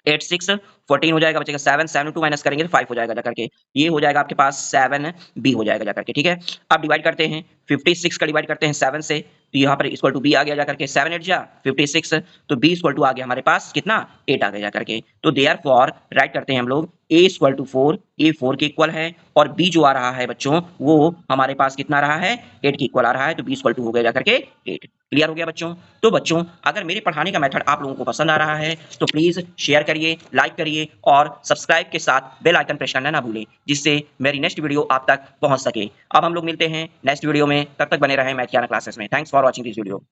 8 6 14 हो जाएगा, बचेगा 7 7 2 माइनस करेंगे तो 5 हो जाएगा जाकर के, ये हो जाएगा आपके पास 7b हो जाएगा जाकर के, ठीक है। अब डिवाइड करते हैं, 56 का डिवाइड करते हैं 7 से, तो यहाँ पर इक्वल टू b आ गया जाकर के, 7 8 जा 56, तो b इक्वल टू आ गया हमारे पास कितना 8 आ गया जाकर के। तो देयरफॉर राइट करते हैं हम लोग a इक्वल टू 4, a 4 के इक्वल है, और b जो आ रहा है बच्चों वो हमारे पास कितना रहा है 8 के इक्वल आ रहा है, तो b इक्वल टू हो गया जाकर के 8। क्लियर हो गया बच्चों? तो बच्चों अगर मेरे पढ़ाने का मेथड आप लोगों को पसंद आ रहा है तो प्लीज शेयर करिए, लाइक करिए, और सब्सक्राइब के साथ बेल आइकन प्रेस करना ना भूलें, जिससे मेरी नेक्स्ट वीडियो आप तक पहुंच सके। अब हम लोग मिलते हैं नेक्स्ट वीडियो में, तब तक बने रहें मैथ की क्लासेस में। Thanks for watching this video.